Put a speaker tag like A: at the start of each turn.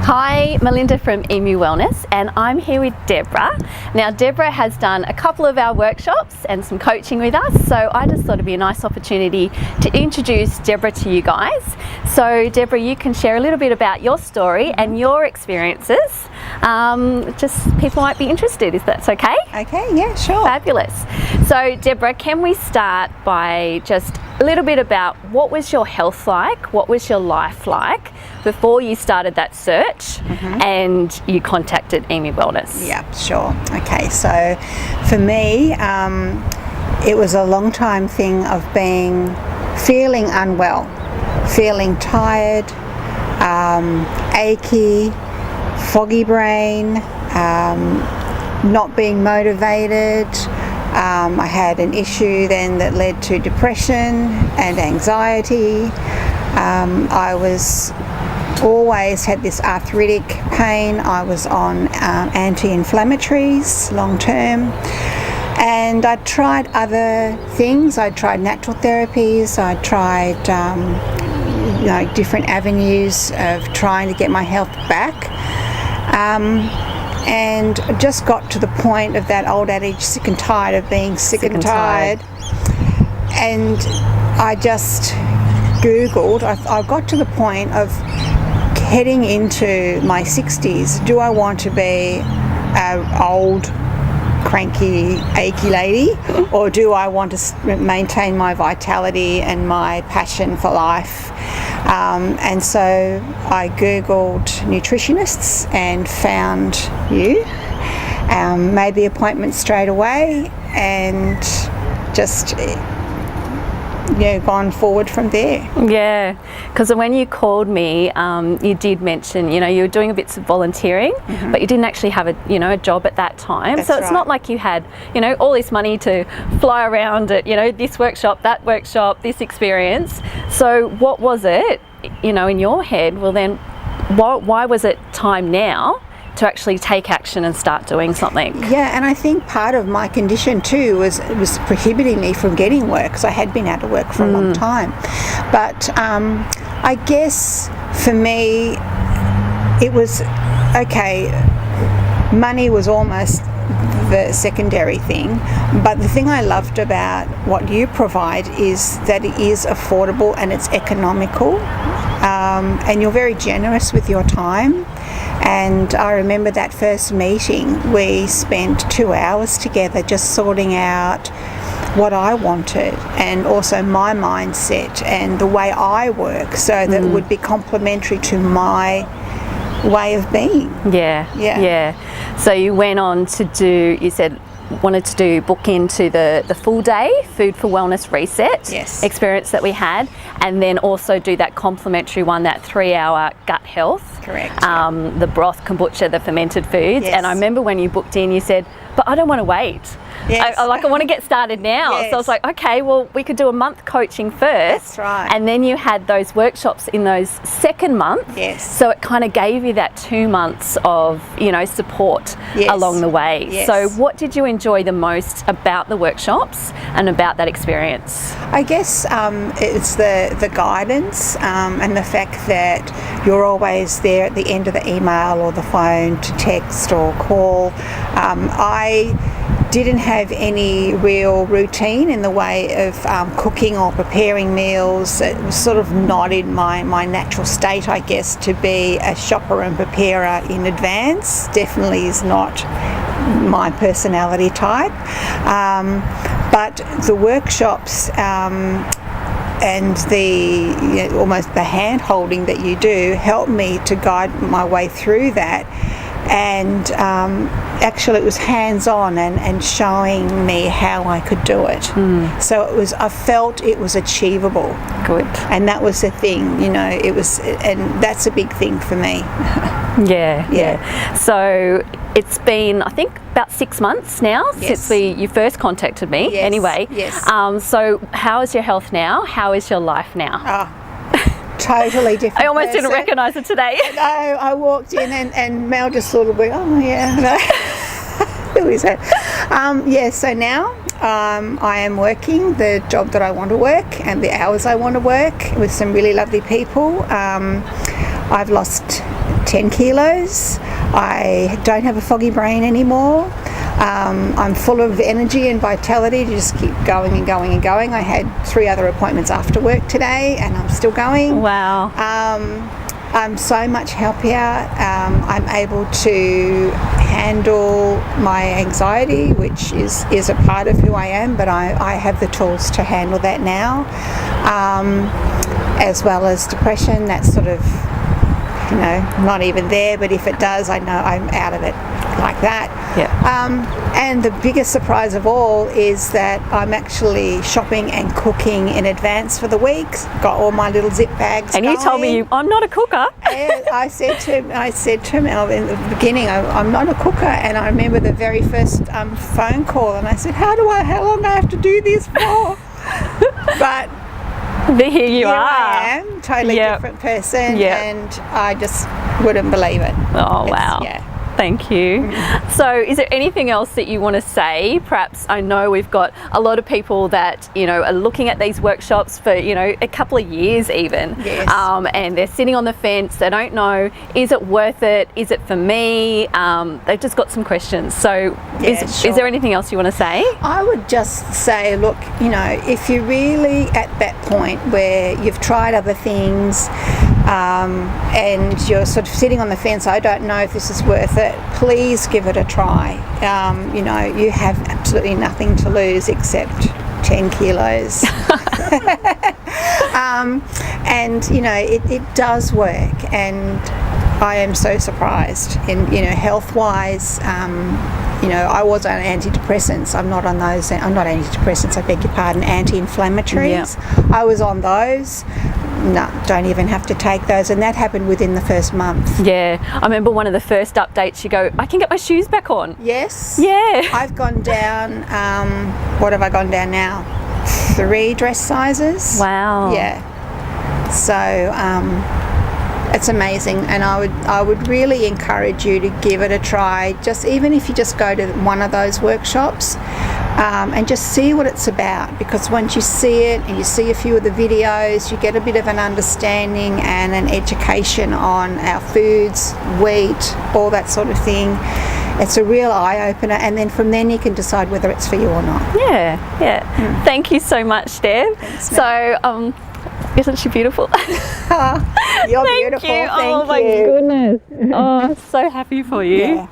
A: Hi, Melinda from EMU Wellness, and I'm here with Debra. Now, Debra has done a couple of our workshops and some coaching with us, so I just thought it'd be a nice opportunity to introduce Debra to you guys. So, Debra, you can share a little bit about your story and your experiences. Just people might be interested, if that's okay?
B: Okay, yeah, sure.
A: Fabulous. So, Debra, can we start by just a little bit about what was your health like, what was your life like before you started that search and you contacted EMU Wellness?
B: Yeah, sure. Okay, so for me, it was a long time thing of feeling unwell, feeling tired, achy, foggy brain, not being motivated. I had an issue then that led to depression and anxiety. I was always had this arthritic pain. I was on anti-inflammatories long term, and I tried other things. I tried natural therapies. I tried different avenues of trying to get my health back. And just got to the point of that old adage, sick and tired of being sick and tired. And I just Googled, I got to the point of heading into my 60s. Do I want to be an old, cranky, achy lady, or do I want to maintain my vitality and my passion for life? And so I Googled nutritionists and found you, made the appointment straight away, and just gone forward from there.
A: Yeah, because when you called me, you did mention, you were doing a bit of volunteering, but you didn't actually have a job at that time.
B: That's
A: so it's
B: right.
A: not like you had, all this money to fly around at, this workshop, that workshop, this experience. So what was it, in your head? Well, then why was it time now to actually take action and start doing something?
B: Yeah, and I think part of my condition too was prohibiting me from getting work, because I had been out of work for a long time. But I guess for me it was okay, money was almost the secondary thing, but the thing I loved about what you provide is that it is affordable and it's economical, and you're very generous with your time. And I remember that first meeting, we spent 2 hours together just sorting out what I wanted and also my mindset and the way I work, so that it would be complementary to my way of being.
A: Yeah. So you went on to do, you said, wanted to book into the full day Food for Wellness Reset experience that we had, and then also do that complimentary one, that 3-hour gut health.
B: Correct.
A: The broth, kombucha, the fermented foods. And I remember when you booked in, you said, but I don't want to wait.
B: Yes.
A: I want to get started now.
B: Yes.
A: So I was like, okay, well, we could do a month coaching first.
B: That's right.
A: And then you had those workshops in those second month.
B: Yes.
A: So it kind of gave you that 2 months of, support along the way.
B: Yes.
A: So what did you enjoy the most about the workshops and about that experience?
B: I guess it's the guidance and the fact that you're always there at the end of the email or the phone to text or call. I didn't have any real routine in the way of cooking or preparing meals. It was sort of not in my natural state, I guess, to be a shopper and preparer in advance. Definitely is not my personality type. But the workshops and the almost the hand holding that you do helped me to guide my way through that. And actually it was hands-on and showing me how I could do it. So I felt it was achievable.
A: Good.
B: And that was the thing, it was, and that's a big thing for me.
A: Yeah. So it's been, I think, about 6 months now since you first contacted me.
B: Yes.
A: Anyway.
B: Yes.
A: So how is your health now? How is your life now?
B: Totally different.
A: I almost
B: person.
A: didn't recognise it today.
B: No, I walked in and Mel just sort of went, oh yeah. Who is that? So now I am working the job that I want to work and the hours I want to work with some really lovely people. I've lost 10 kilos. I don't have a foggy brain anymore. I'm full of energy and vitality to just keep going and going and going. I had 3 other appointments after work today and I'm still going.
A: Wow.
B: I'm so much happier. I'm able to handle my anxiety, which is a part of who I am, but I have the tools to handle that now, as well as depression. That's sort of, not even there, but if it does, I know I'm out of it like that.
A: Yeah.
B: And the biggest surprise of all is that I'm actually shopping and cooking in advance for the week. Got all my little zip bags.
A: And
B: going.
A: you told me I'm not a cooker.
B: And I said to Mel in the beginning, I'm not a cooker. And I remember the very first phone call, and I said, how long do I have to do this for? But
A: Here you are.
B: I am, totally different person, and I just wouldn't believe it.
A: Oh, wow.
B: Yeah.
A: Thank you. So is there anything else that you want to say? Perhaps, I know we've got a lot of people that, are looking at these workshops for, a couple of years even.
B: Yes.
A: And they're sitting on the fence. They don't know, is it worth it? Is it for me? They've just got some questions. So is there anything else you want to say?
B: I would just say, look, if you're really at that point where you've tried other things, and you're sort of sitting on the fence, I don't know if this is worth it, please give it a try. You have absolutely nothing to lose except 10 kilos. And it does work, and I am so surprised. And health-wise, I was on antidepressants. I'm not on those. I'm not antidepressants, I beg your pardon, anti-inflammatories.
A: Yeah.
B: I was on those. No, don't even have to take those, and that happened within the first month.
A: Yeah, I remember one of the first updates, you go, I can get my shoes back on.
B: Yes.
A: Yeah.
B: I've gone down, what have I gone down now? 3 dress sizes.
A: Wow.
B: Yeah. So, it's amazing, and I would really encourage you to give it a try, even if you just go to one of those workshops, and just see what it's about, because once you see it and you see a few of the videos, you get a bit of an understanding and an education on our foods, wheat, all that sort of thing. It's a real eye-opener, and then from then you can decide whether it's for you or not.
A: Yeah. Thank you so much, Deb.
B: Thanks,
A: so, isn't she beautiful?
B: You're beautiful.
A: Thank you.
B: Thank
A: my
B: you.
A: goodness. Oh, so happy for you.
B: Yeah.